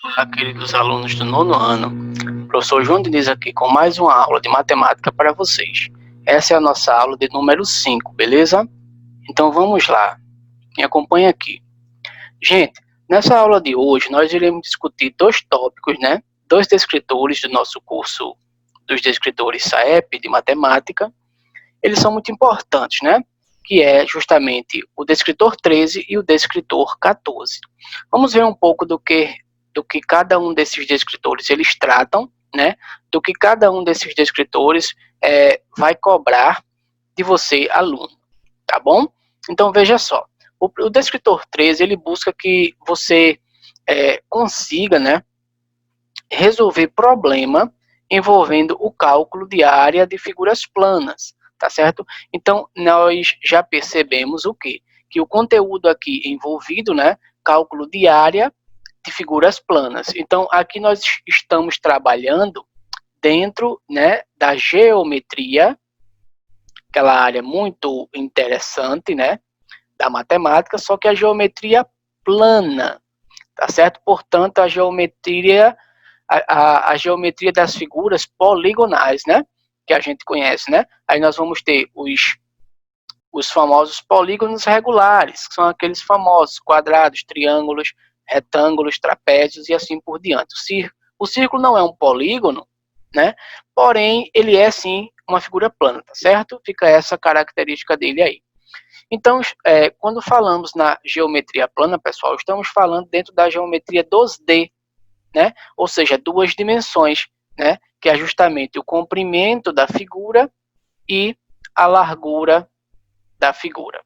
Olá, queridos alunos do nono ano. Professor João Diniz aqui com mais uma aula de matemática para vocês. Essa é a nossa aula de número 5, beleza? Então vamos lá. Me acompanhe aqui. Gente, nessa aula de hoje nós iremos discutir dois tópicos, né? Dois descritores do nosso curso dos descritores SAEP de matemática. Eles são muito importantes, né? Que é justamente o descritor 13 e o descritor 14. Vamos ver um pouco do que cada um desses descritores eles tratam, né? Do que cada um desses descritores vai cobrar de você, aluno, tá bom? Então veja só, o descritor 13 ele busca que você consiga, né, resolver problema envolvendo o cálculo de área de figuras planas, tá certo? Então, nós já percebemos o quê? Que o conteúdo aqui envolvido, né, cálculo de área de figuras planas. Então, aqui nós estamos trabalhando dentro, né, da geometria, aquela área muito interessante, né, da matemática, só que a geometria plana, tá certo? Portanto, a geometria das figuras poligonais, né? Que a gente conhece, né? Aí nós vamos ter os famosos polígonos regulares, que são aqueles famosos quadrados, triângulos, retângulos, trapézios e assim por diante. O círculo não é um polígono, né? Porém, ele é sim uma figura plana, tá certo? Fica essa característica dele aí. Então, quando falamos na geometria plana, pessoal, estamos falando dentro da geometria 2D, né? Ou seja, duas dimensões, né? Que é justamente o comprimento da figura e a largura da figura,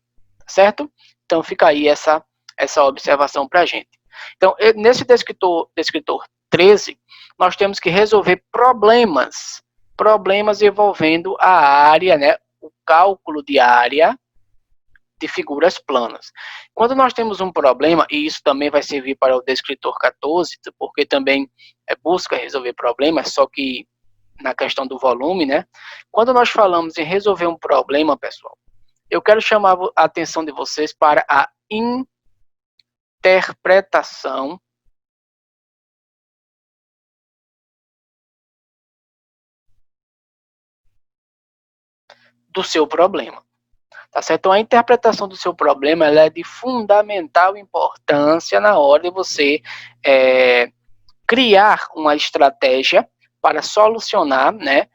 certo? Então fica aí essa observação para a gente. Então, nesse descritor 13, nós temos que resolver problemas envolvendo a área, né? O cálculo de área de figuras planas. Quando nós temos um problema, e isso também vai servir para o descritor 14, porque também busca resolver problemas, só que na questão do volume, né? Quando nós falamos em resolver um problema, pessoal, eu quero chamar a atenção de vocês para a interpretação do seu problema. Tá certo? Então, a interpretação do seu problema ela é de fundamental importância na hora de você criar uma estratégia para solucionar, né,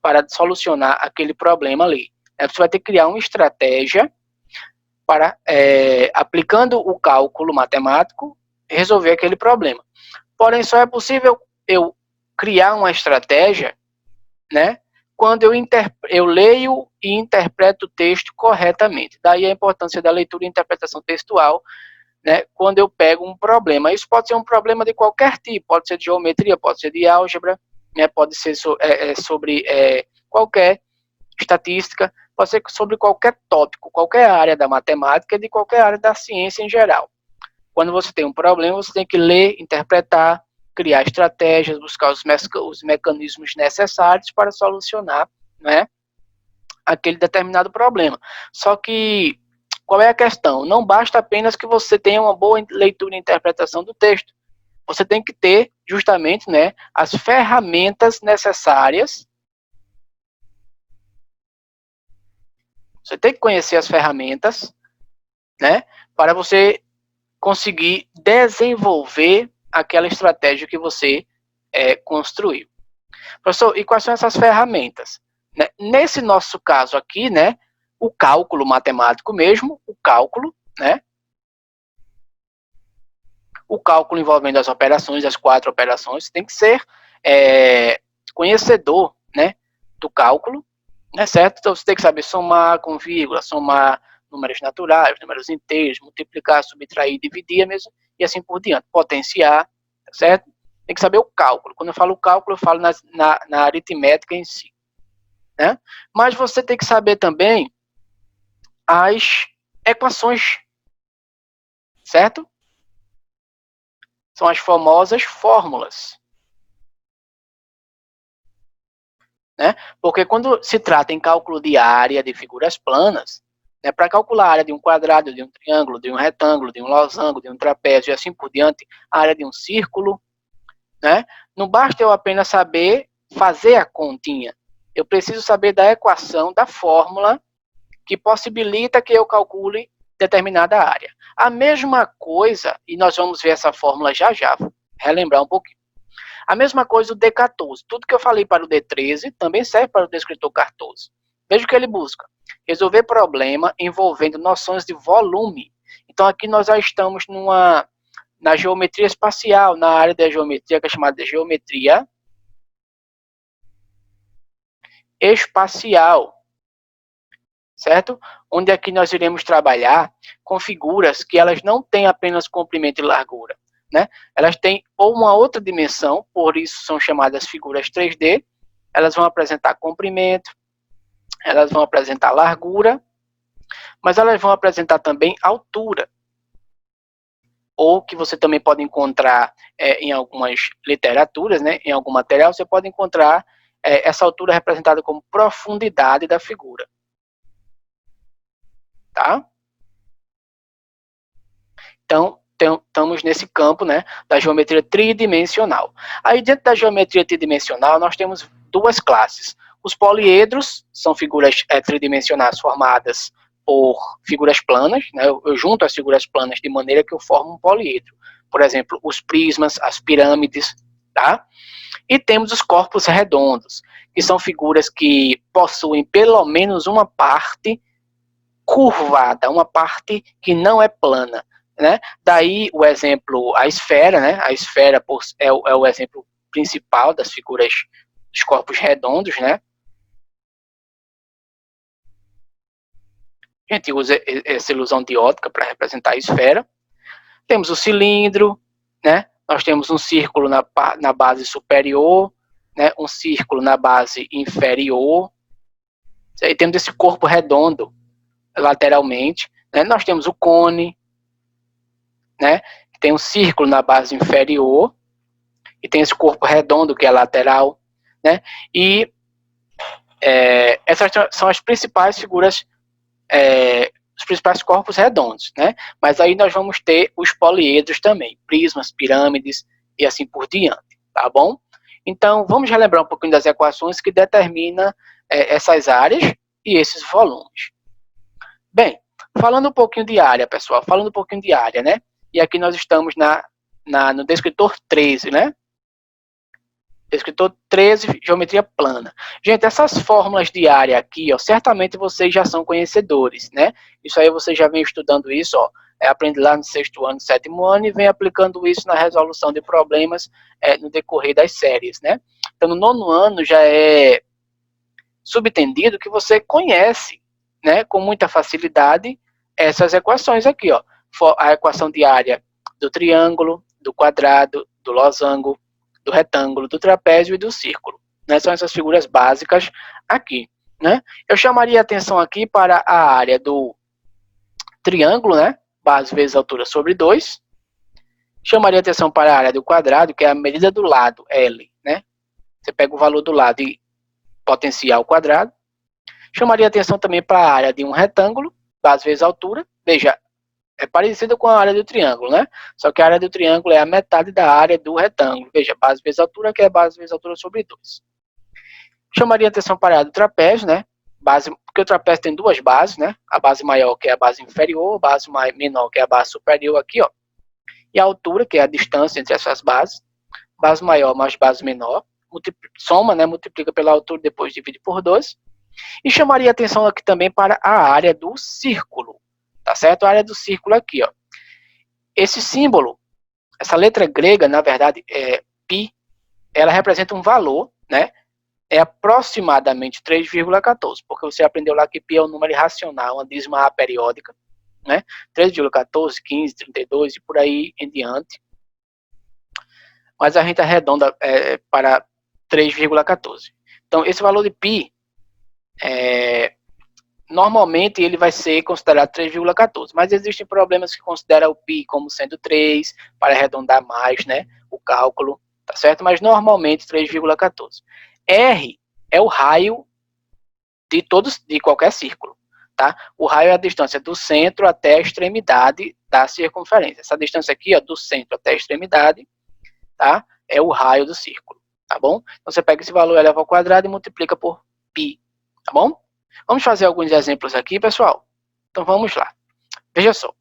para solucionar aquele problema ali. Você vai ter que criar uma estratégia para, aplicando o cálculo matemático, resolver aquele problema. Porém, só é possível eu criar uma estratégia, né, quando eu leio e interpreto o texto corretamente. Daí a importância da leitura e interpretação textual, né, quando eu pego um problema. Isso pode ser um problema de qualquer tipo, pode ser de geometria, pode ser de álgebra, né, pode ser sobre qualquer estatística, pode ser sobre qualquer tópico, qualquer área da matemática e de qualquer área da ciência em geral. Quando você tem um problema, você tem que ler, interpretar, criar estratégias, buscar os mecanismos necessários para solucionar, né, aquele determinado problema. Só que qual é a questão? Não basta apenas que você tenha uma boa leitura e interpretação do texto. Você tem que ter justamente, né, as ferramentas necessárias. Você tem que conhecer as ferramentas, né, para você conseguir desenvolver aquela estratégia que você construiu. Professor, e quais são essas ferramentas? Né? Nesse nosso caso aqui, né, o cálculo matemático mesmo, o cálculo, né? O cálculo envolvendo as operações, as 4 operações, tem que ser conhecedor, né, do cálculo, né, certo? Então você tem que saber somar com vírgula, somar números naturais, números inteiros, multiplicar, subtrair, dividir mesmo, e assim por diante. Potenciar, certo? Tem que saber o cálculo. Quando eu falo cálculo, eu falo na aritmética em si, né? Mas você tem que saber também as equações, certo? São as famosas fórmulas, né? Porque quando se trata em cálculo de área de figuras planas, né, para calcular a área de um quadrado, de um triângulo, de um retângulo, de um losango, de um trapézio e assim por diante, a área de um círculo, né? Não basta eu apenas saber fazer a continha. Eu preciso saber da equação, da fórmula que possibilita que eu calcule determinada área. A mesma coisa, e nós vamos ver essa fórmula já já, vou relembrar um pouquinho. A mesma coisa o D14. Tudo que eu falei para o D13 também serve para o descritor 14. Veja o que ele busca. Resolver problema envolvendo noções de volume. Então aqui nós já estamos na geometria espacial, na área da geometria que é chamada de geometria espacial, certo? Onde aqui nós iremos trabalhar com figuras que elas não têm apenas comprimento e largura, né? Elas têm ou uma outra dimensão, por isso são chamadas figuras 3D. Elas vão apresentar comprimento, elas vão apresentar largura, mas elas vão apresentar também altura, ou que você também pode encontrar em algumas literaturas, né? Em algum material, você pode encontrar essa altura representada como profundidade da figura. Tá? Então, estamos nesse campo, né, da geometria tridimensional. Aí, dentro da geometria tridimensional, nós temos duas classes. Os poliedros são figuras tridimensionais formadas por figuras planas, né? Eu junto as figuras planas de maneira que eu formo um poliedro. Por exemplo, os prismas, as pirâmides, tá? E temos os corpos redondos, que são figuras que possuem pelo menos uma parte curvada, uma parte que não é plana, né? Daí o exemplo, a esfera, né? A esfera é o exemplo principal das figuras dos corpos redondos, né? A gente usa essa ilusão de ótica para representar a esfera. Temos o cilindro, né? Nós temos um círculo na base superior, né? Um círculo na base inferior. E aí temos esse corpo redondo lateralmente, né? Nós temos o cone, né? Tem um círculo na base inferior e tem esse corpo redondo que é lateral, né? E essas são as principais figuras, os principais corpos redondos, né? Mas aí nós vamos ter os poliedros também, prismas, pirâmides e assim por diante, tá bom? Então, vamos relembrar um pouquinho das equações que determinam essas áreas e esses volumes. Bem, falando um pouquinho de área, pessoal, falando um pouquinho de área, né? E aqui nós estamos no descritor 13, né? Descritor 13, geometria plana. Gente, essas fórmulas de área aqui, ó, certamente vocês já são conhecedores, né? Isso aí você já vem estudando isso, ó. Aprende lá no 6º ano, 7º ano e vem aplicando isso na resolução de problemas no decorrer das séries, né? Então, no 9º ano já é subentendido que você conhece, né, com muita facilidade essas equações aqui, ó. A equação de área do triângulo, do quadrado, do losango, do retângulo, do trapézio e do círculo, né? São essas figuras básicas aqui, né? Eu chamaria a atenção aqui para a área do triângulo, né? Base vezes altura sobre 2. Chamaria a atenção para a área do quadrado, que é a medida do lado, L, né? Você pega o valor do lado e potencial ao quadrado. Chamaria a atenção também para a área de um retângulo, base vezes altura. Veja, é parecido com a área do triângulo, né? Só que a área do triângulo é a metade da área do retângulo. Veja, base vezes altura, que é base vezes altura sobre 2. Chamaria a atenção para a área do trapézio, né? Porque o trapézio tem duas bases, né? A base maior, que é a base inferior, a base menor, que é a base superior aqui, ó. E a altura, que é a distância entre essas bases. Base maior mais base menor. Soma, né? Multiplica pela altura, depois divide por 2. E chamaria a atenção aqui também para a área do círculo. Tá certo? A área do círculo aqui, ó. Esse símbolo, essa letra grega, na verdade, é π, ela representa um valor, né? É aproximadamente 3,14, porque você aprendeu lá que π é um número irracional, uma dízima aperiódica, né? 3,14, 15, 32 e por aí em diante. Mas a gente arredonda para 3,14. Então, esse valor de π, normalmente ele vai ser considerado 3,14, mas existem problemas que consideram o π como sendo 3, para arredondar mais, né, o cálculo, tá certo? Mas normalmente 3,14. R é o raio de qualquer círculo, tá? O raio é a distância do centro até a extremidade da circunferência. Essa distância aqui, ó, do centro até a extremidade, tá? É o raio do círculo, tá bom? Então você pega esse valor elevado ao quadrado e multiplica por π, tá bom? Vamos fazer alguns exemplos aqui, pessoal? Então vamos lá. Veja só.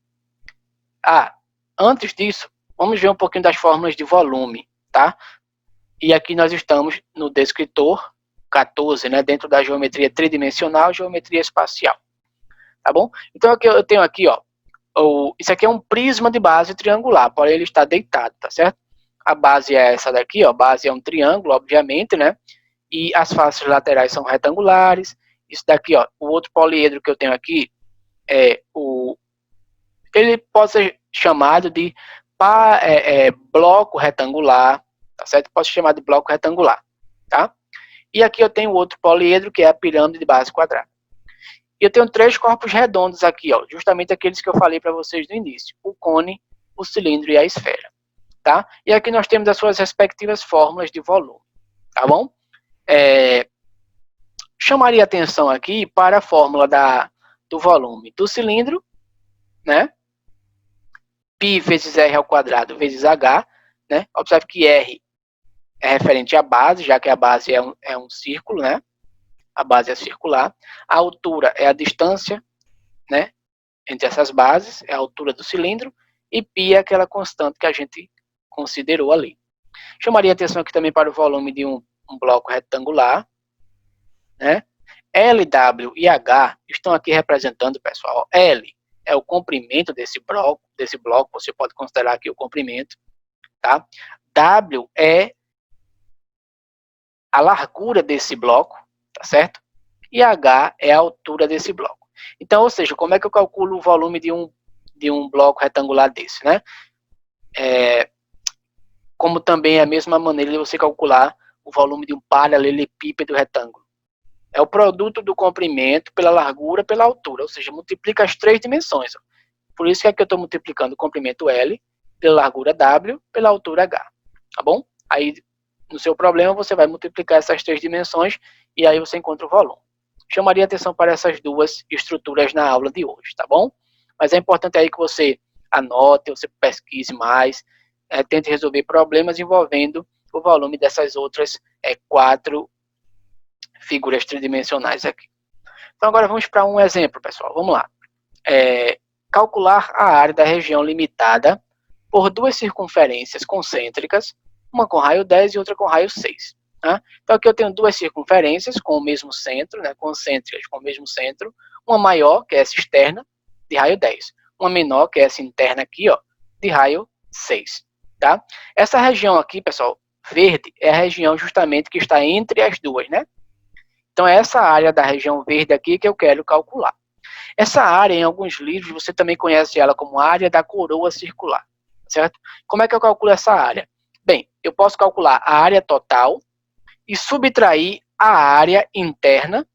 Antes disso, vamos ver um pouquinho das fórmulas de volume, tá? E aqui nós estamos no descritor 14, né? Dentro da geometria tridimensional, geometria espacial, tá bom? Então aqui eu tenho aqui, ó, isso aqui é um prisma de base triangular, porém ele está deitado, tá certo? A base é essa daqui, ó, a base é um triângulo, obviamente, né? E as faces laterais são retangulares. Isso daqui, ó, o outro poliedro que eu tenho aqui ele pode ser chamado de bloco retangular, tá certo? Pode ser chamado de bloco retangular, tá? E aqui eu tenho outro poliedro que é a pirâmide de base quadrada. E eu tenho 3 corpos redondos aqui, ó, justamente aqueles que eu falei para vocês no início: o cone, o cilindro e a esfera, tá? E aqui nós temos as suas respectivas fórmulas de volume, tá bom? Chamaria atenção aqui para a fórmula do volume do cilindro, né? Π vezes R ao quadrado vezes H, né? Observe que R é referente à base, já que a base é um círculo, né? A base é circular. A altura é a distância, né? Entre essas bases, é a altura do cilindro. E π é aquela constante que a gente considerou ali. Chamaria atenção aqui também para o volume de um bloco retangular, né? L, W e H estão aqui representando, pessoal. L é o comprimento desse bloco, você pode considerar aqui o comprimento, tá? W é a largura desse bloco, tá certo? E H é a altura desse bloco. Então, ou seja, como é que eu calculo o volume de um bloco retangular desse, né? Como também é a mesma maneira de você calcular o volume de um paralelepípedo retângulo. É o produto do comprimento pela largura pela altura, ou seja, multiplica as 3 dimensões. Ó. Por isso que aqui eu estou multiplicando o comprimento L pela largura W pela altura H, tá bom? Aí, no seu problema, você vai multiplicar essas 3 dimensões e aí você encontra o volume. Chamaria atenção para essas 2 estruturas na aula de hoje, tá bom? Mas é importante aí que você anote, você pesquise mais, tente resolver problemas envolvendo o volume dessas outras 4 figuras tridimensionais aqui. Então agora vamos para um exemplo, pessoal. Vamos lá. Calcular a área da região limitada por 2 circunferências concêntricas, uma com raio 10 e outra com raio 6. Tá? Então aqui eu tenho 2 circunferências com o mesmo centro, né, concêntricas com o mesmo centro, uma maior, que é essa externa, de raio 10, uma menor, que é essa interna aqui, ó, de raio 6. Tá? Essa região aqui, pessoal, verde, é a região justamente que está entre as duas, né? Então, é essa área da região verde aqui que eu quero calcular. Essa área, em alguns livros, você também conhece ela como área da coroa circular, certo? Como é que eu calculo essa área? Bem, eu posso calcular a área total e subtrair a área interna,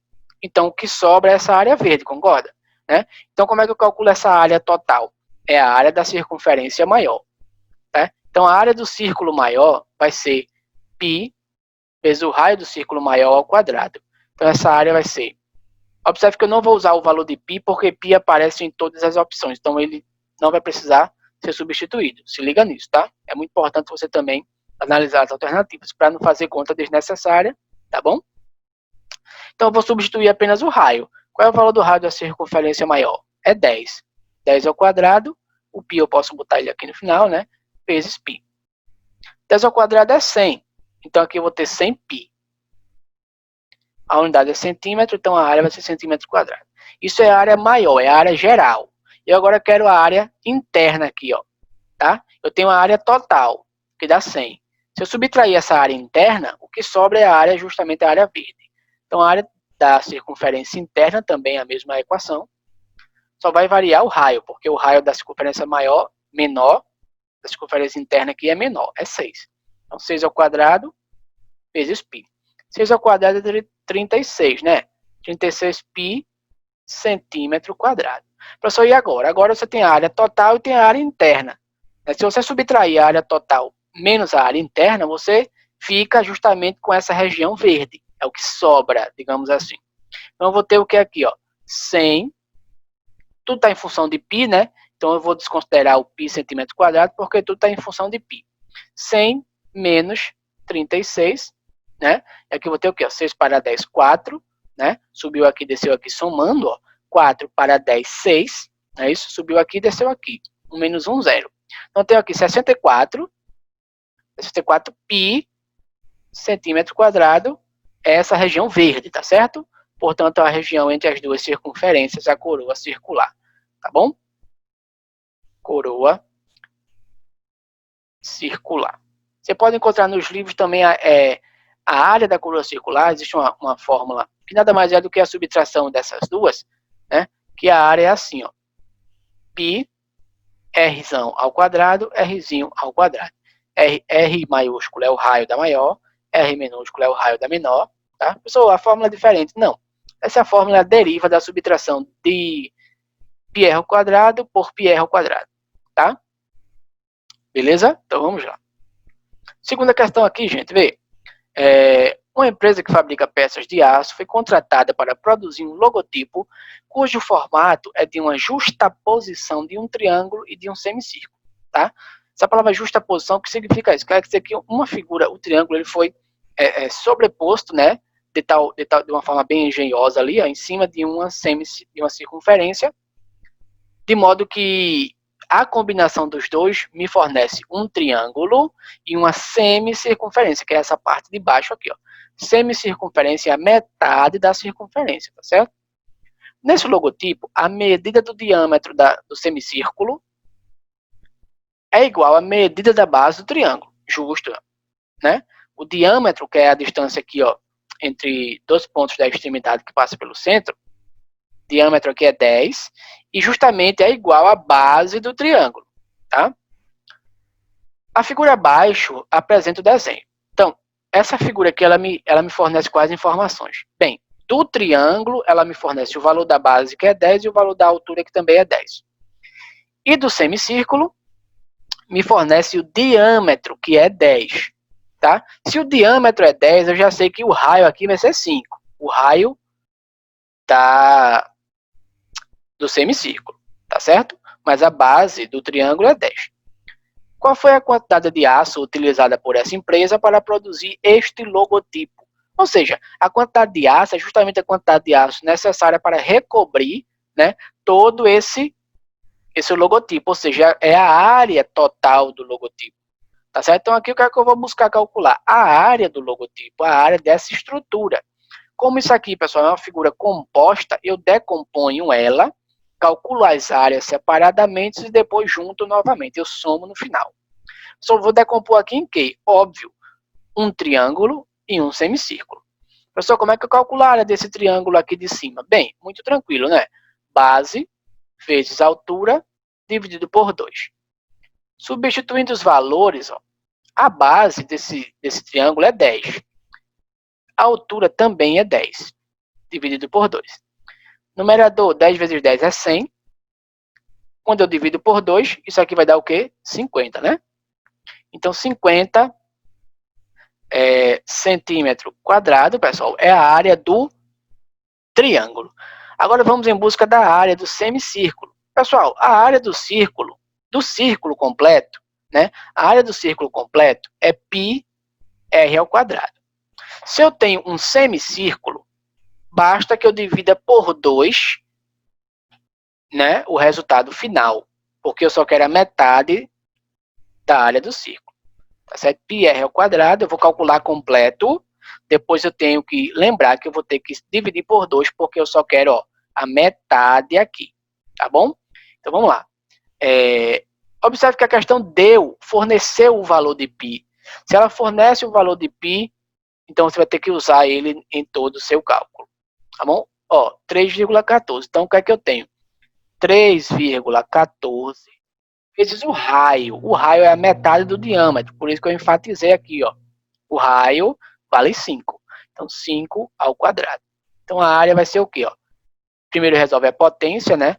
então o que sobra é essa área verde, concorda? Né? Então, como é que eu calculo essa área total? É a área da circunferência maior. Tá? Então, a área do círculo maior vai ser π vezes o raio do círculo maior ao quadrado. Então, essa área vai ser... Observe que eu não vou usar o valor de π, porque π aparece em todas as opções. Então, ele não vai precisar ser substituído. Se liga nisso, tá? É muito importante você também analisar as alternativas para não fazer conta desnecessária, tá bom? Então, eu vou substituir apenas o raio. Qual é o valor do raio da circunferência maior? É 10. 10 ao quadrado. O π eu posso botar ele aqui no final, né? Vezes π. 10 ao quadrado é 100. Então, aqui eu vou ter 100π. A unidade é centímetro, então a área vai ser centímetro quadrado. Isso é a área maior, é a área geral. Eu agora quero a área interna aqui, ó. Tá? Eu tenho a área total, que dá 100. Se eu subtrair essa área interna, o que sobra é a área, justamente a área verde. Então, a área da circunferência interna também é a mesma equação. Só vai variar o raio, porque o raio da circunferência menor, da circunferência interna aqui é menor, é 6. Então, 6 ao quadrado vezes π. 6 ao quadrado é 36, né? 36π centímetro quadrado. Professor, e agora? Agora você tem a área total e tem a área interna. Se você subtrair a área total menos a área interna, você fica justamente com essa região verde. É o que sobra, digamos assim. Então, eu vou ter o que aqui, ó? 100 tudo está em função de π, né? Então eu vou desconsiderar o π centímetro quadrado, porque tudo está em função de π. 100 menos 36, né? E aqui eu vou ter o quê? 6 para 10, 4, né? Subiu aqui, desceu aqui, somando, ó. 4 para 10, 6, é isso? Subiu aqui, desceu aqui. 1 menos 1, 0. Então, eu tenho aqui 64 π centímetro quadrado, é essa região verde, tá certo? Portanto, a região entre as duas circunferências, a coroa circular, tá bom? Coroa circular. Você pode encontrar nos livros também a área da coroa circular. Existe uma fórmula que nada mais é do que a subtração dessas duas, né? Que a área é assim, ó. Π, R ao quadrado, Rzinho ao quadrado. R maiúsculo é o raio da maior, R minúsculo é o raio da menor, tá? Pessoal, a fórmula é diferente? Não. Essa fórmula deriva da subtração de πr ao quadrado por πr ao quadrado, tá? Beleza? Então vamos lá. Segunda questão aqui, gente, vê. Uma empresa que fabrica peças de aço foi contratada para produzir um logotipo cujo formato é de uma justaposição de um triângulo e de um semicírculo, tá? Essa palavra justaposição, o que significa isso? Quer dizer que uma figura, o triângulo, ele foi sobreposto, né, de uma forma bem engenhosa ali, ó, em cima de uma circunferência, de modo que a combinação dos dois me fornece um triângulo e uma semicircunferência, que é essa parte de baixo aqui, ó. Semicircunferência é a metade da circunferência, tá certo? Nesse logotipo, a medida do diâmetro do semicírculo é igual à medida da base do triângulo, justo, né? O diâmetro, que é a distância aqui, ó, entre dois pontos da extremidade que passa pelo centro, diâmetro aqui é 10, e justamente é igual à base do triângulo, tá? A figura abaixo apresenta o desenho. Então, essa figura aqui, ela me fornece quais informações? Bem, do triângulo, ela me fornece o valor da base, que é 10, e o valor da altura, que também é 10. E do semicírculo, me fornece o diâmetro, que é 10, tá? Se o diâmetro é 10, eu já sei que o raio aqui vai ser 5. O raio do semicírculo, tá certo? Mas a base do triângulo é 10. Qual foi a quantidade de aço utilizada por essa empresa para produzir este logotipo? Ou seja, a quantidade de aço é justamente a quantidade de aço necessária para recobrir, né, todo esse logotipo, ou seja, é a área total do logotipo, tá certo? Então aqui o que é que eu vou buscar calcular? A área do logotipo, a área dessa estrutura. Como isso aqui, pessoal, é uma figura composta, eu decomponho ela, calculo as áreas separadamente e depois junto novamente, eu somo no final. Só vou decompor aqui em quê? Óbvio, um triângulo e um semicírculo. Pessoal, como é que eu calculo a área desse triângulo aqui de cima? Bem, muito tranquilo, né? Base vezes altura dividido por 2. Substituindo os valores, ó, a base desse triângulo é 10. A altura também é 10, dividido por 2. Numerador, 10 vezes 10 é 100. Quando eu divido por 2, isso aqui vai dar o quê? 50, né? Então, 50 centímetro quadrado, pessoal, é a área do triângulo. Agora, vamos em busca da área do semicírculo. Pessoal, a área do círculo completo, né? A área do círculo completo é πr ao quadrado. Se eu tenho um semicírculo, basta que eu divida por 2, né, o resultado final, porque eu só quero a metade da área do círculo. Tá certo? πr ao quadrado, eu vou calcular completo, depois eu tenho que lembrar que eu vou ter que dividir por 2, porque eu só quero, ó, a metade aqui, tá bom? Então vamos lá. Observe que a questão forneceu o valor de π. Se ela fornece o valor de π, então você vai ter que usar ele em todo o seu cálculo, tá bom? Ó, 3,14. Então o que é que eu tenho? 3,14 vezes o raio. O raio é a metade do diâmetro, por isso que eu enfatizei aqui, ó. O raio vale 5. Então 5 ao quadrado. Então a área vai ser o quê, ó? Primeiro resolve a potência, né?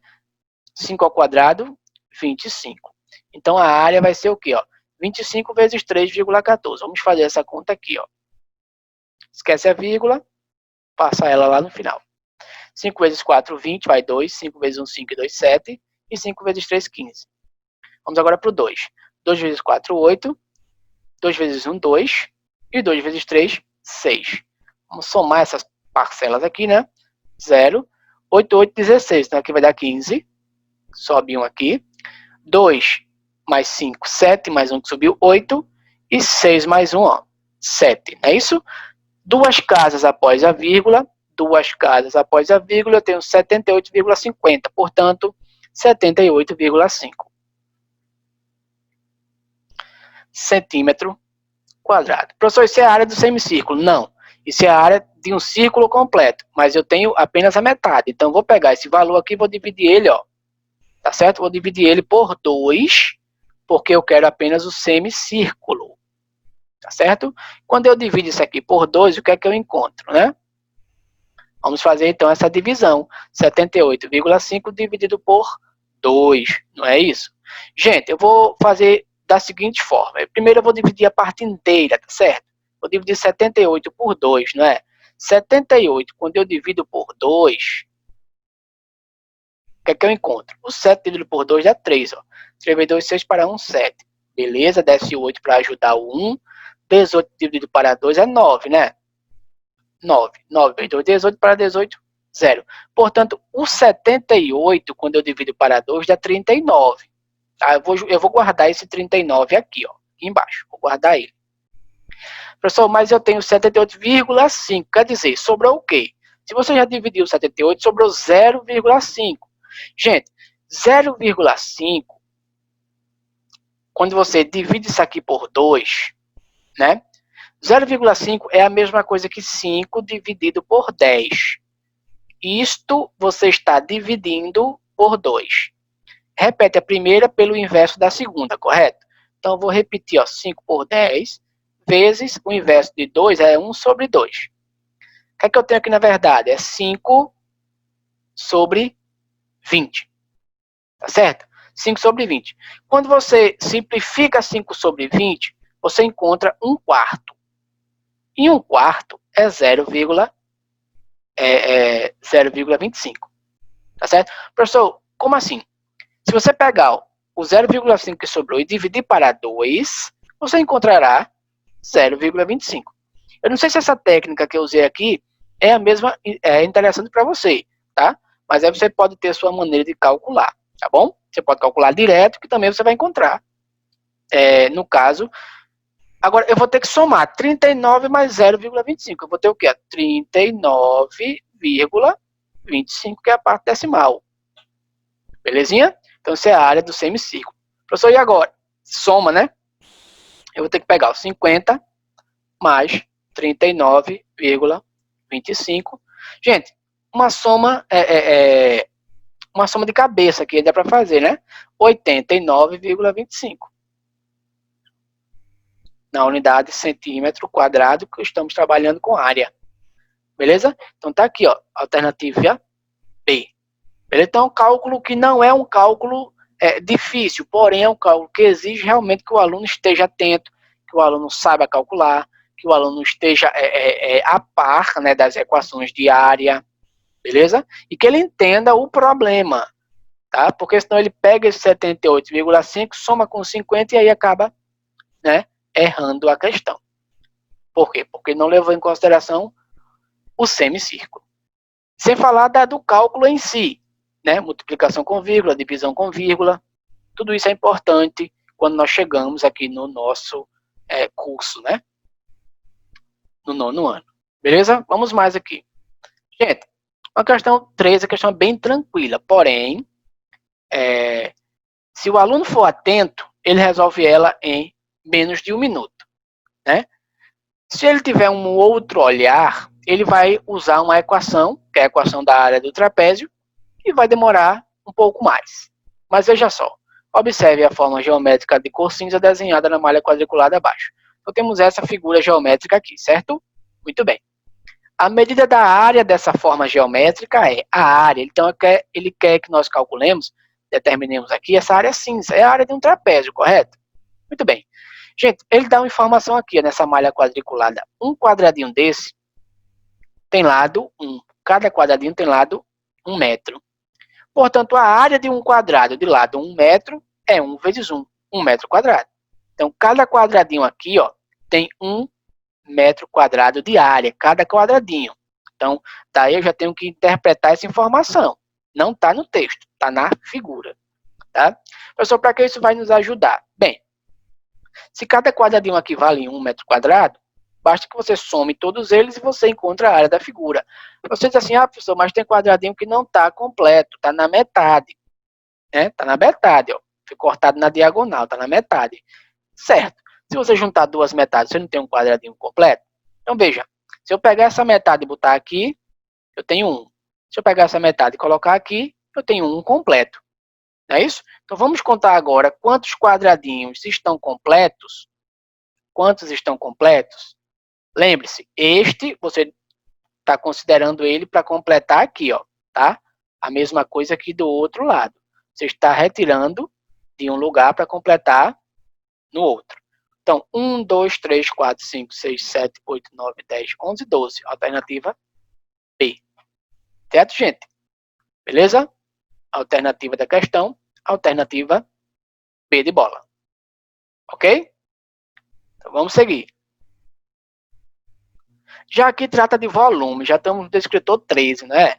5 ao quadrado, 25. Então a área vai ser o quê, ó? 25 vezes 3,14. Vamos fazer essa conta aqui, ó. Esquece a vírgula, passa ela lá no final. 5 vezes 4, 20, vai 2. 5 vezes 1, 5 e 2, 7. E 5 vezes 3, 15. Vamos agora para o 2. 2 vezes 4, 8. 2 vezes 1, 2. E 2 vezes 3, 6. Vamos somar essas parcelas aqui, né? 0. 8, 8, 16. Então aqui vai dar 15. Sobe 1 aqui. 2 mais 5, 7. Mais 1 que subiu, 8. E 6 mais 1, ó, 7. Não é isso? Duas casas após a vírgula. Duas casas após a vírgula, eu tenho 78,50. Portanto, 78,5 centímetro quadrado. Professor, isso é a área do semicírculo? Não. Isso é a área de um círculo completo. Mas eu tenho apenas a metade. Então, vou pegar esse valor aqui e vou dividir ele, ó. Tá certo? Vou dividir ele por 2, porque eu quero apenas o semicírculo. Tá certo? Quando eu divido isso aqui por 2, o que é que eu encontro, né? Vamos fazer, então, essa divisão. 78,5 dividido por 2, não é isso? Gente, eu vou fazer da seguinte forma. Primeiro eu vou dividir a parte inteira, tá certo? Vou dividir 78 por 2, não é? 78, quando eu divido por 2, o que é que eu encontro? O 7 dividido por 2 dá 3, ó. 3 vezes 2, 6 para 1, 7. Beleza, desce 8 para ajudar o 1. 18 dividido para 2 é 9, né? 9. 9 vezes 2, 18 para 18, 0. Portanto, o 78, quando eu divido para 2, dá 39. Tá? Eu vou guardar esse 39 aqui, ó, aqui embaixo. Vou guardar ele. Professor, mas eu tenho 78,5. Quer dizer, sobrou o quê? Se você já dividiu 78, sobrou 0,5. Gente, 0,5, quando você divide isso aqui por 2, né? 0,5 é a mesma coisa que 5 dividido por 10. Isto você está dividindo por 2. Repete a primeira pelo inverso da segunda, correto? Então, eu vou repetir, ó, 5 por 10 vezes o inverso de 2 é 1 sobre 2. O que é que eu tenho aqui, na verdade? É 5 sobre 20. Tá certo? 5 sobre 20. Quando você simplifica 5 sobre 20, você encontra 1 quarto. E 1 quarto é 0,25. Tá certo? Professor, como assim? Se você pegar o 0,5 que sobrou e dividir para 2, você encontrará 0,25. Eu não sei se essa técnica que eu usei aqui é a mesma, é interessante para você, tá? Mas aí você pode ter a sua maneira de calcular, tá bom? Você pode calcular direto, que também você vai encontrar. No caso, agora eu vou ter que somar 39 mais 0,25. Eu vou ter o quê? 39,25, que é a parte decimal. Belezinha? Então, essa é a área do semicírculo. Professor, e agora? Soma, né? Eu vou ter que pegar o 50 mais 39,25. Gente, uma soma uma soma de cabeça aqui dá para fazer, né? 89,25. Na unidade centímetro quadrado, que estamos trabalhando com área. Beleza? Então, tá aqui, ó, alternativa B. Beleza? Então, é um cálculo que não é um cálculo difícil, porém é um cálculo que exige realmente que o aluno esteja atento, que o aluno saiba calcular, que o aluno esteja a par, né, das equações de área, beleza? E que ele entenda o problema, tá? Porque senão ele pega esse 78,5, soma com 50 e aí acaba, né, errando a questão. Por quê? Porque não levou em consideração o semicírculo. Sem falar do cálculo em si, né? Multiplicação com vírgula, divisão com vírgula. Tudo isso é importante quando nós chegamos aqui no nosso curso, né? No 9º ano. Beleza? Vamos mais aqui. Gente, a questão 3 é uma questão bem tranquila, porém, se o aluno for atento, ele resolve ela em menos de 1 minuto, né? Se ele tiver um outro olhar, ele vai usar uma equação, que é a equação da área do trapézio, e vai demorar um pouco mais. Mas veja só, observe a forma geométrica de cor cinza desenhada na malha quadriculada abaixo. Então temos essa figura geométrica aqui, certo? Muito bem. A medida da área dessa forma geométrica é a área. Então ele quer que nós calculemos, determinemos aqui essa área cinza. É a área de um trapézio, correto? Muito bem. Gente, ele dá uma informação aqui nessa malha quadriculada. Um quadradinho desse tem lado 1. Cada quadradinho tem lado 1 metro. Portanto, a área de um quadrado de lado 1 metro é 1 vezes 1, 1 metro quadrado. Então, cada quadradinho aqui, ó, tem 1 metro quadrado de área, cada quadradinho. Então, daí eu já tenho que interpretar essa informação. Não está no texto, está na figura. Tá? Professor, para que isso vai nos ajudar? Bem, se cada quadradinho aqui vale 1 metro quadrado, basta que você some todos eles e você encontra a área da figura. Você diz assim, professor, mas tem quadradinho que não está completo, está na metade. Está na metade, ó. Foi cortado na diagonal, está na metade. Certo. Se você juntar duas metades, você não tem um quadradinho completo? Então, veja, se eu pegar essa metade e botar aqui, eu tenho 1. Se eu pegar essa metade e colocar aqui, eu tenho 1 completo. Não é isso? Então, vamos contar agora quantos quadradinhos estão completos. Quantos estão completos? Lembre-se, este, você está considerando ele para completar aqui, ó, tá? A mesma coisa aqui do outro lado. Você está retirando de um lugar para completar no outro. Então, 1, 2, 3, 4, 5, 6, 7, 8, 9, 10, 11, 12. Alternativa B. Certo, gente? Beleza? Alternativa da questão, alternativa B de bola. Ok? Então, vamos seguir. Já aqui trata de volume, já estamos no descritor 13, né?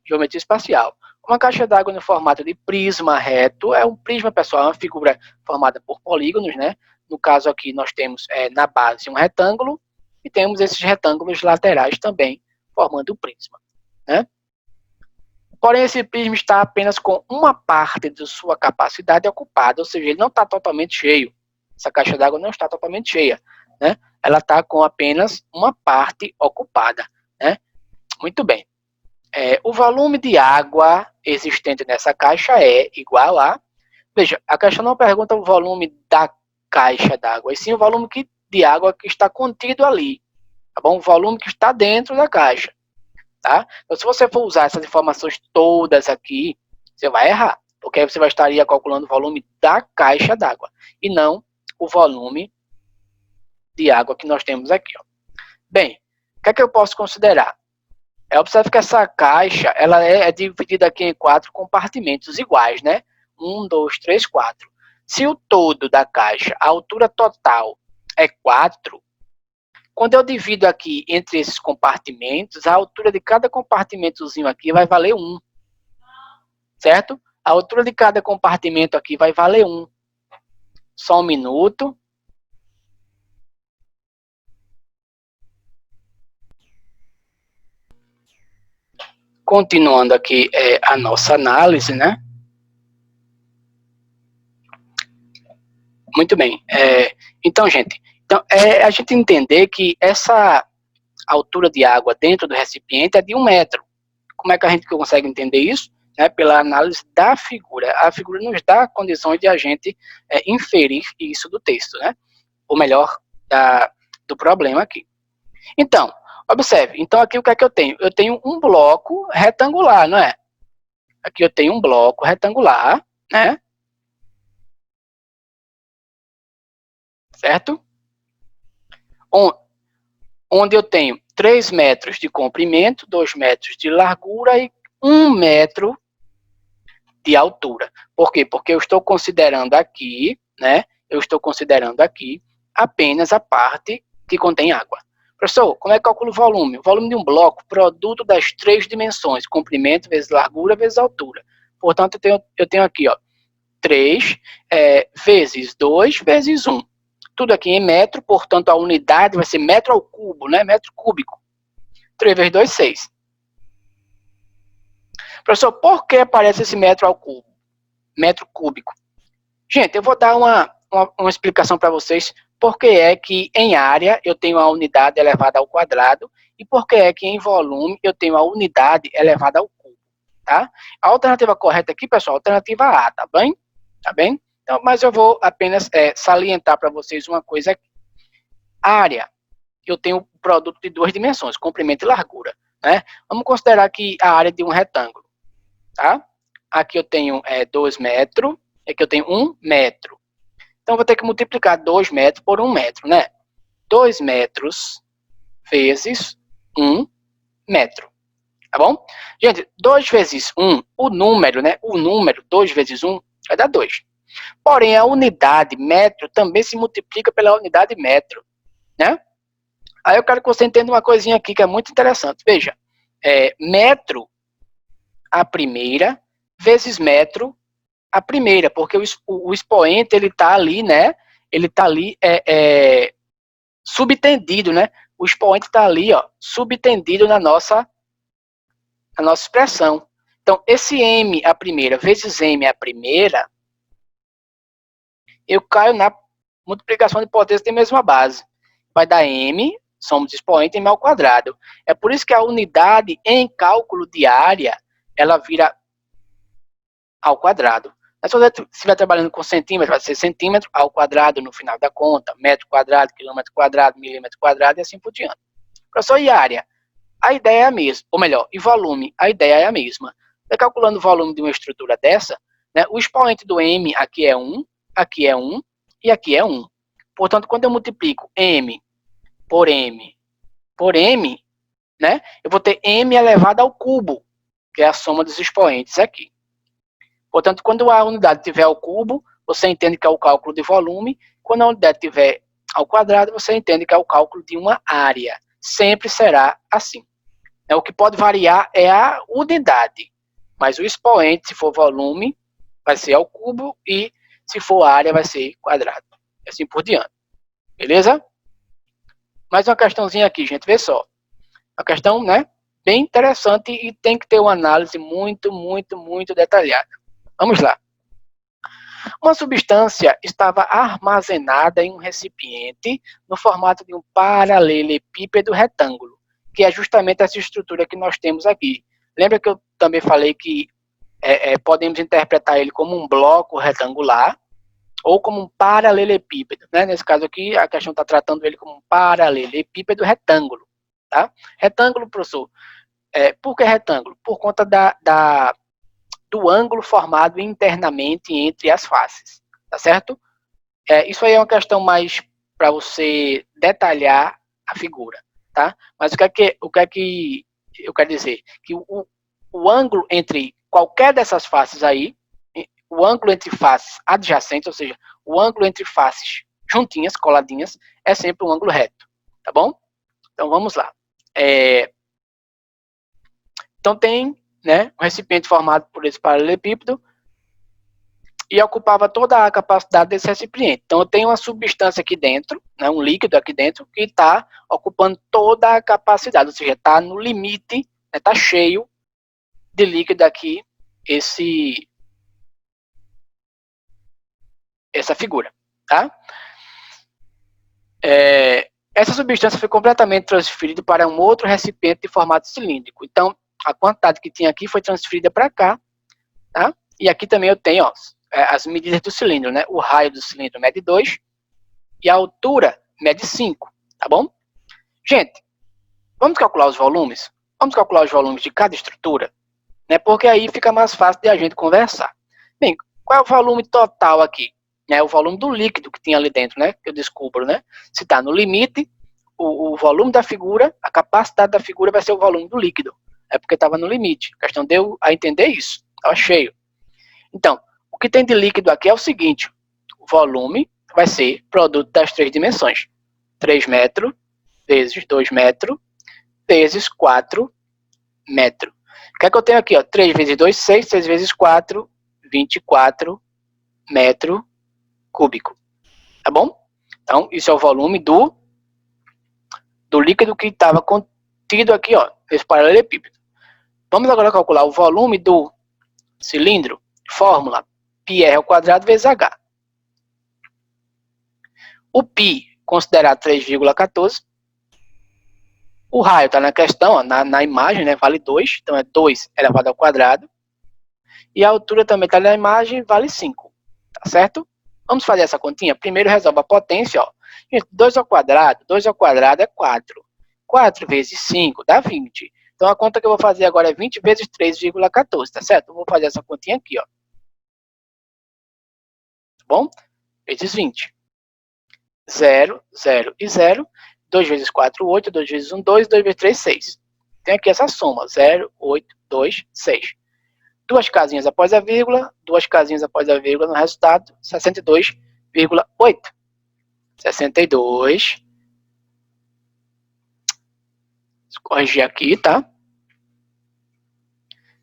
Geometria espacial. Uma caixa d'água no formato de prisma reto, é um prisma, pessoal, é uma figura formada por polígonos, né? No caso aqui nós temos na base um retângulo e temos esses retângulos laterais também formando o prisma, né? Porém, esse prisma está apenas com uma parte de sua capacidade ocupada, ou seja, ele não está totalmente cheio. Essa caixa d'água não está totalmente cheia, né? Ela está com apenas uma parte ocupada, né? Muito bem. O volume de água existente nessa caixa é igual a... Veja, a caixa não pergunta o volume da caixa d'água, e sim o volume de água que está contido ali, tá bom? O volume que está dentro da caixa, tá? Então, se você for usar essas informações todas aqui, você vai errar, porque aí você vai estaria calculando o volume da caixa d'água, e não o volume de água que nós temos aqui, ó. Bem, o que é que eu posso considerar? Observe que essa caixa ela é dividida aqui em 4 compartimentos iguais, né? 1, 2, 3, 4. Se o todo da caixa, a altura total é 4, quando eu divido aqui entre esses compartimentos, a altura de cada compartimentozinho aqui vai valer 1. Certo? A altura de cada compartimento aqui vai valer 1. Só um minuto. Continuando aqui a nossa análise, né? Muito bem. Então, gente, a gente entender que essa altura de água dentro do recipiente é de 1 metro. Como é que a gente consegue entender isso? Pela análise da figura. A figura nos dá condições de a gente inferir isso do texto, né? Ou melhor, do problema aqui. Então, observe. Então, aqui o que é que eu tenho? Eu tenho um bloco retangular, não é? Aqui eu tenho um bloco retangular, né? Certo? Onde eu tenho 3 metros de comprimento, 2 metros de largura e 1 metro de altura. Por quê? Porque eu estou considerando aqui, né? Eu estou considerando aqui apenas a parte que contém água. Professor, como é que calculo o volume? O volume de um bloco, produto das 3 dimensões, comprimento vezes largura vezes altura. Portanto, eu tenho aqui, ó, 3 vezes 2 vezes 1. Tudo aqui em metro, portanto, a unidade vai ser metro ao cubo, né? Metro cúbico. 3 vezes 2, 6. Professor, por que aparece esse metro ao cubo? Metro cúbico. Gente, eu vou dar uma explicação para vocês por que é que em área eu tenho a unidade elevada ao quadrado e por que é que em volume eu tenho a unidade elevada ao cubo, tá? A alternativa correta aqui, pessoal, a alternativa A, tá bem? Tá bem? Então, mas eu vou apenas salientar para vocês uma coisa aqui. Área, eu tenho o produto de 2 dimensões, comprimento e largura, né? Vamos considerar aqui a área de um retângulo, tá? Aqui eu tenho 2 metros, aqui eu tenho 1 metro. Então, eu vou ter que multiplicar 2 metros por 1 metro, né? 2 metros vezes 1 metro. Tá bom? Gente, 2 vezes 1, o número, né? O número 2 vezes 1 vai dar 2. Porém, a unidade metro também se multiplica pela unidade metro, né? Aí eu quero que você entenda uma coisinha aqui que é muito interessante. Veja, metro a primeira vezes metro a primeira, porque o expoente ele está ali, né? Ele está ali subtendido, né? O expoente está ali, ó, subtendido na nossa expressão. Então, esse m a primeira vezes m a primeira, eu caio na multiplicação de potência de mesma base. Vai dar m, somos de expoente, m ao quadrado. É por isso que a unidade em cálculo de área, ela vira ao quadrado. Se você estiver trabalhando com centímetro, vai ser centímetro ao quadrado no final da conta, metro quadrado, quilômetro quadrado, milímetro quadrado e assim por diante. Professor, e área? A ideia é a mesma, ou melhor, e volume, a ideia é a mesma. Você calculando o volume de uma estrutura dessa, né, o expoente do m aqui é 1, aqui é 1 e aqui é 1. Portanto, quando eu multiplico m por m por m, né, eu vou ter m elevado ao cubo, que é a soma dos expoentes aqui. Portanto, quando a unidade tiver ao cubo, você entende que é o cálculo de volume. Quando a unidade tiver ao quadrado, você entende que é o cálculo de uma área. Sempre será assim. O que pode variar é a unidade, mas o expoente, se for volume, vai ser ao cubo e se for área, vai ser quadrado. E assim por diante. Beleza? Mais uma questãozinha aqui, gente. Vê só. Uma questão, né, bem interessante e tem que ter uma análise muito, muito, muito detalhada. Vamos lá. Uma substância estava armazenada em um recipiente no formato de um paralelepípedo retângulo, que é justamente essa estrutura que nós temos aqui. Lembra que eu também falei que podemos interpretar ele como um bloco retangular ou como um paralelepípedo, né? Nesse caso aqui, a questão está tratando ele como um paralelepípedo retângulo. Tá? Retângulo, professor. Por que retângulo? Por conta do ângulo formado internamente entre as faces, tá certo? Isso aí é uma questão mais para você detalhar a figura, tá? Mas o que é que eu quero dizer? Que o ângulo entre qualquer dessas faces aí, o ângulo entre faces adjacentes, ou seja, o ângulo entre faces juntinhas, coladinhas, é sempre um ângulo reto, tá bom? Então vamos lá. Então tem, né, um recipiente formado por esse paralelepípedo e ocupava toda a capacidade desse recipiente. Então eu tenho uma substância aqui dentro, né, um líquido aqui dentro, que está ocupando toda a capacidade, ou seja, está no limite, está, né, cheio de líquido aqui, essa figura. Tá? Essa substância foi completamente transferida para um outro recipiente de formato cilíndrico. Então, a quantidade que tinha aqui foi transferida para cá, tá? E aqui também eu tenho, ó, as medidas do cilindro, né? O raio do cilindro mede 2 e a altura mede 5, tá bom? Gente, vamos calcular os volumes? Vamos calcular os volumes de cada estrutura, né? Porque aí fica mais fácil de a gente conversar. Bem, qual é o volume total aqui? É o volume do líquido que tinha ali dentro, né? Que eu descubro, né? Se está no limite, o volume da figura, a capacidade da figura vai ser o volume do líquido. É porque estava no limite. A questão deu a entender isso. Estava cheio. Então, o que tem de líquido aqui é o seguinte. O volume vai ser produto das 3 dimensões. 3 metros vezes 2 metros vezes 4 metros. O que é que eu tenho aqui? Ó? 3 vezes 2, 6. 6 vezes 4, 24 metros cúbico. Tá bom? Então, isso é o volume do líquido que estava contido aqui, ó, nesse paralelepípedo. Vamos agora calcular o volume do cilindro. Fórmula πr ao quadrado vezes h. O π considerado 3,14. O raio está na questão, ó, na imagem, né, vale 2. Então é 2 elevado ao quadrado. E a altura também está na imagem, vale 5. Tá certo? Vamos fazer essa continha? Primeiro resolve a potência, ó. 2 ao quadrado é 4. 4 vezes 5 dá 20. Então a conta que eu vou fazer agora é 20 vezes 3,14, tá certo? Eu vou fazer essa continha aqui, ó. Tá bom? Vezes 20. 0, 0 e 0. 2 vezes 4, 8. 2 vezes 1, 2. 2 vezes 3, 6. Tem aqui essa soma, 0, 8, 2, 6. Duas casinhas após a vírgula, duas casinhas após a vírgula, no resultado, 62,8. 62. Vou corrigir aqui, tá?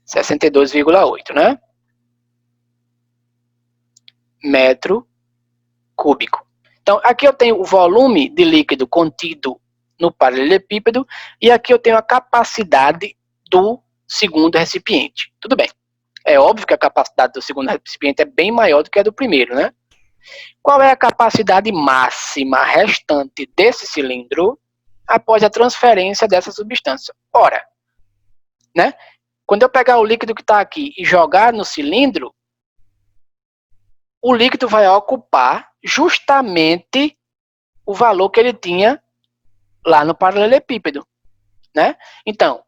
62,8, né? Metro cúbico. Então, aqui eu tenho o volume de líquido contido no paralelepípedo e aqui eu tenho a capacidade do segundo recipiente. Tudo bem. É óbvio que a capacidade do segundo recipiente é bem maior do que a do primeiro, né? Qual é a capacidade máxima restante desse cilindro após a transferência dessa substância? Ora, né? Quando eu pegar o líquido que está aqui e jogar no cilindro, o líquido vai ocupar justamente o valor que ele tinha lá no paralelepípedo, né? Então,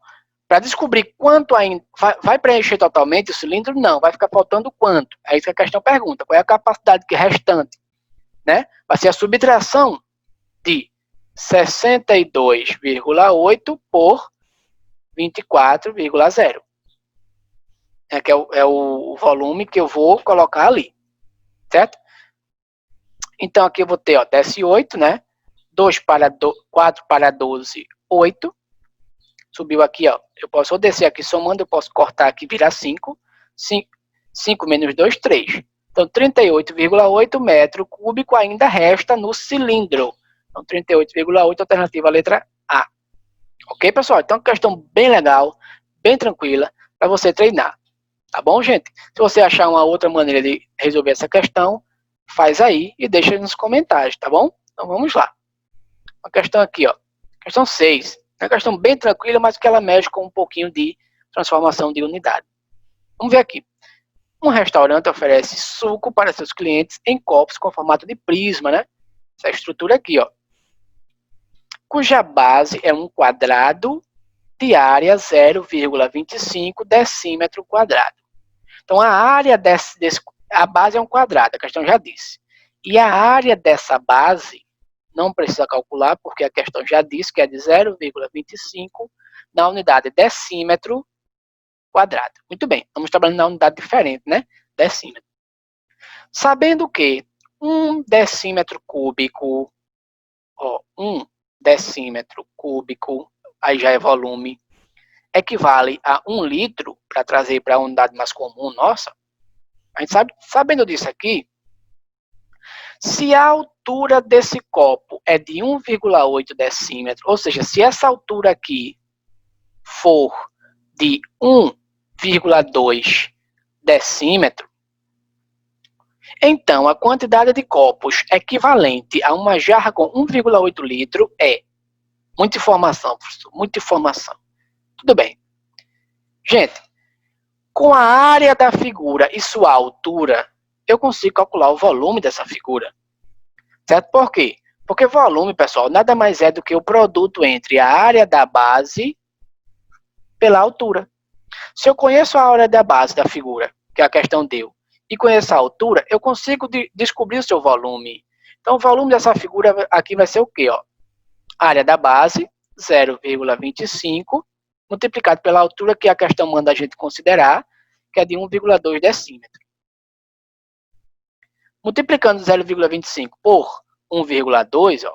para descobrir quanto ainda vai preencher totalmente o cilindro, não, vai ficar faltando quanto? É isso que a questão pergunta. Qual é a capacidade restante, né? Vai ser a subtração de 62,8 por 24,0. Que é o volume que eu vou colocar ali, certo? Então, aqui eu vou ter, ó, desce 8, né? 4 para 12, 8. Subiu aqui, ó. Eu posso descer aqui somando, eu posso cortar aqui, virar 5. 5 menos 2, 3. Então, 38,8 metro cúbico ainda resta no cilindro. Então, 38,8, alternativa a letra A. Ok, pessoal? Então, questão bem legal, bem tranquila, para você treinar. Tá bom, gente? Se você achar uma outra maneira de resolver essa questão, faz aí e deixa nos comentários, tá bom? Então, vamos lá. Uma questão aqui, ó. Questão 6. É uma questão bem tranquila, mas que ela mexe com um pouquinho de transformação de unidade. Vamos ver aqui. Um restaurante oferece suco para seus clientes em copos com formato de prisma, né? Essa estrutura aqui, ó. Cuja base é um quadrado de área 0,25 decímetro quadrado. Então, a área a base é um quadrado, a questão já disse. E a área dessa base, não precisa calcular, porque a questão já disse que é de 0,25 na unidade decímetro quadrado. Muito bem, estamos trabalhando na unidade diferente, né? Decímetro. Sabendo que 1 decímetro cúbico, ó, 1 decímetro cúbico, aí já é volume, equivale a 1 litro, para trazer para a unidade mais comum nossa, a gente sabe, sabendo disso aqui, se a altura desse copo é de 1,8 decímetro, ou seja, se essa altura aqui for de 1,2 decímetro, então a quantidade de copos equivalente a uma jarra com 1,8 litro é... Muita informação, professor, muita informação. Tudo bem. Gente, com a área da figura e sua altura, eu consigo calcular o volume dessa figura. Certo? Por quê? Porque volume, pessoal, nada mais é do que o produto entre a área da base pela altura. Se eu conheço a área da base da figura, que a questão deu, e conheço a altura, eu consigo descobrir o seu volume. Então, o volume dessa figura aqui vai ser o quê? Ó? Área da base, 0,25, multiplicado pela altura que a questão manda a gente considerar, que é de 1,2 decímetro. Multiplicando 0,25 por 1,2, ó,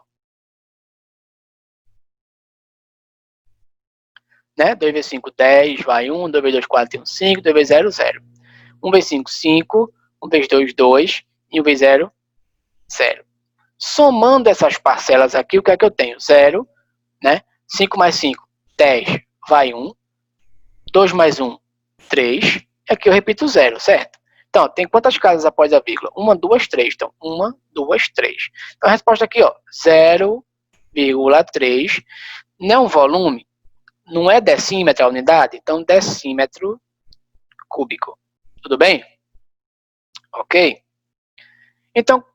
né? 2 vezes 5, 10, vai 1, 2 vezes 2, 4, 1, 5, 2 vezes 0, 0. 1 vezes 5, 5, 1 vezes 2, 2, e 1 vezes 0, 0. Somando essas parcelas aqui, o que é que eu tenho? 0, né? 5 mais 5, 10, vai 1. 2 mais 1, 3. E aqui eu repito 0, certo? Então, tem quantas casas após a vírgula? 1, 2, 3. Então, 1, 2, 3. Então, a resposta aqui, ó, 0,3. Não é um volume? Não é decímetro a unidade? Então, decímetro cúbico. Tudo bem? Ok? Então,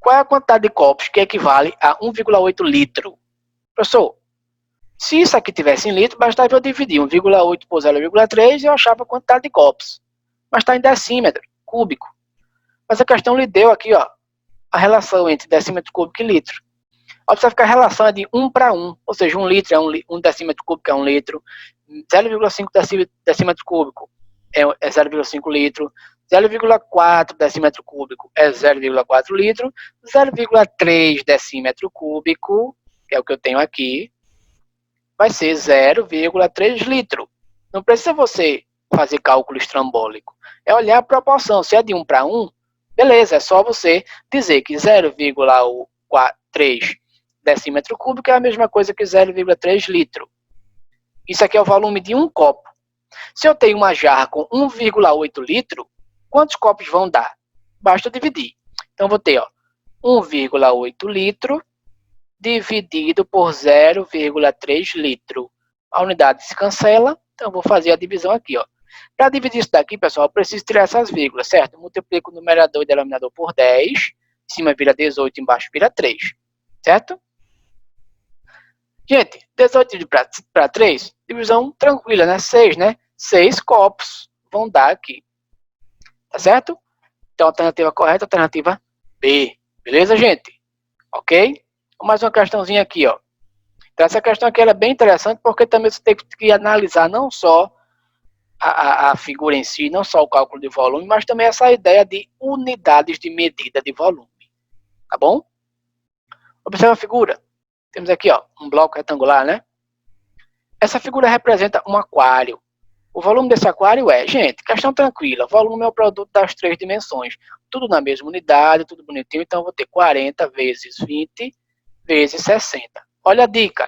qual é a quantidade de copos que equivale a 1,8 litro? Professor, se isso aqui tivesse em litro, bastava eu dividir 1,8 por 0,3 e eu achava a quantidade de copos. Mas está em decímetro cúbico. Mas a questão lhe deu aqui, ó, a relação entre decímetro cúbico e litro. Observe que a relação é de 1 para 1, ou seja, 1 litro é 1 decímetro cúbico é 1 litro, 0,5 decímetro cúbico é 0,5 litro, 0,4 decímetro cúbico é 0,4 litro, 0,3 decímetro cúbico, que é o que eu tenho aqui, vai ser 0,3 litro. Não precisa você fazer cálculo estrambólico. É olhar a proporção. Se é de 1 para 1, beleza, é só você dizer que 0,3 decímetro cúbico é a mesma coisa que 0,3 litro. Isso aqui é o volume de um copo. Se eu tenho uma jarra com 1,8 litro, quantos copos vão dar? Basta dividir. Então, vou ter 1,8 litro dividido por 0,3 litro. A unidade se cancela, então vou fazer a divisão aqui. Para dividir isso daqui, pessoal, eu preciso tirar essas vírgulas, certo? Multiplico o numerador e denominador por 10, em cima vira 18, embaixo vira 3, certo? Gente, 18 para 3, divisão tranquila, né? 6, né? 6 copos vão dar aqui, tá certo? Então, a alternativa correta é a alternativa B, beleza, gente? Ok? Mais uma questãozinha aqui, ó. Então, essa questão aqui ela é bem interessante porque também você tem que analisar não só a figura em si, não só o cálculo de volume, mas também essa ideia de unidades de medida de volume. Tá bom? Observe a figura. Temos aqui, ó, um bloco retangular, né? Essa figura representa um aquário. O volume desse aquário é, gente, questão tranquila. O volume é o produto das 3 dimensões. Tudo na mesma unidade, tudo bonitinho. Então, eu vou ter 40 vezes 20 vezes 60. Olha a dica.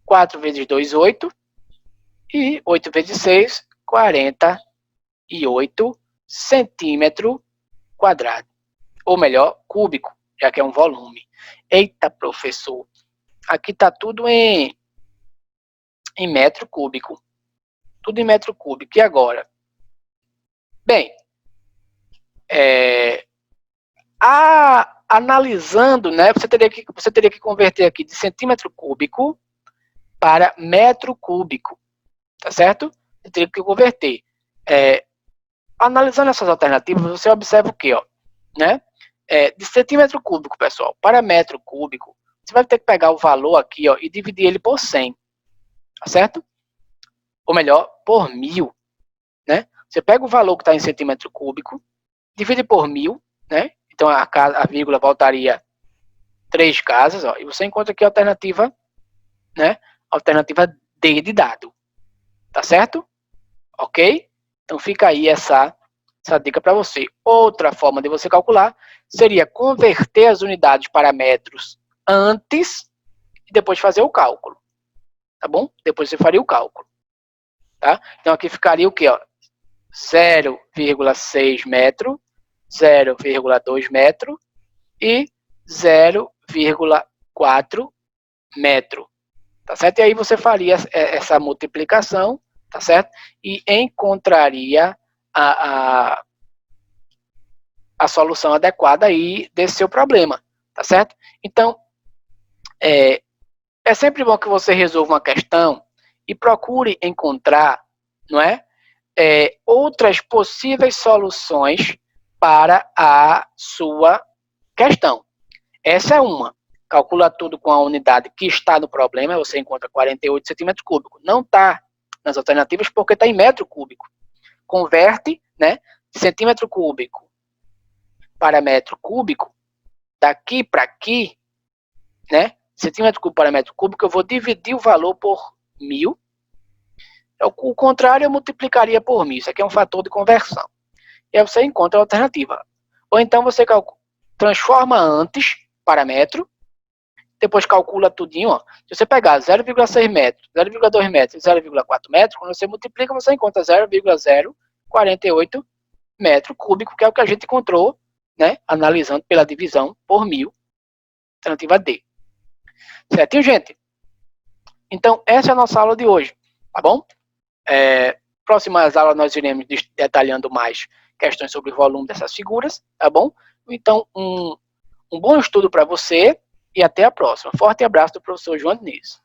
4 vezes 2, 8. E 8 vezes 6, 48 centímetro quadrado. Ou melhor, cúbico, já que é um volume. Eita, professor. Aqui está tudo em metro cúbico. Tudo em metro cúbico. E agora? Bem, analisando, né, você teria que converter aqui de centímetro cúbico para metro cúbico. Tá certo? Você teria que converter. Analisando essas alternativas, você observa o quê? Ó, né? De centímetro cúbico, pessoal, para metro cúbico, você vai ter que pegar o valor aqui, ó, e dividir ele por 100. Tá certo? Ou melhor, por 1000. Né? Você pega o valor que está em centímetro cúbico, divide por 1000, né? Então a vírgula voltaria 3 casas, ó, e você encontra aqui a alternativa, né? Alternativa D de dado. Tá certo? Ok? Então fica aí essa dica para você. Outra forma de você calcular seria converter as unidades para metros antes e depois fazer o cálculo. Tá bom? Depois você faria o cálculo. Tá? Então aqui ficaria o quê? 0,6 metro, 0,2 metro e 0,4 metro. Tá certo? E aí você faria essa multiplicação, tá certo? E encontraria a solução adequada aí desse seu problema, tá certo? Então, é sempre bom que você resolva uma questão e procure encontrar, não é? Outras possíveis soluções para a sua questão. Essa é uma. Calcula tudo com a unidade que está no problema, você encontra 48 centímetros cúbicos. Não está nas alternativas porque está em metro cúbico. Converte, né, centímetro cúbico para metro cúbico, daqui para aqui, né, centímetro cúbico para metro cúbico, eu vou dividir o valor por 1000. O contrário, eu multiplicaria por 1000. Isso aqui é um fator de conversão. E aí você encontra a alternativa. Ou então você transforma antes para metro, depois calcula tudinho. Ó. Se você pegar 0,6 metros, 0,2 metros e 0,4 metros, quando você multiplica, você encontra 0,048 metro cúbico, que é o que a gente encontrou, né, analisando pela divisão por 1000, alternativa D. Certinho, gente? Então, essa é a nossa aula de hoje, tá bom? Próximas aulas nós iremos detalhando mais questões sobre o volume dessas figuras, tá bom? Então, um bom estudo para você e até a próxima. Forte abraço do professor João Diniz.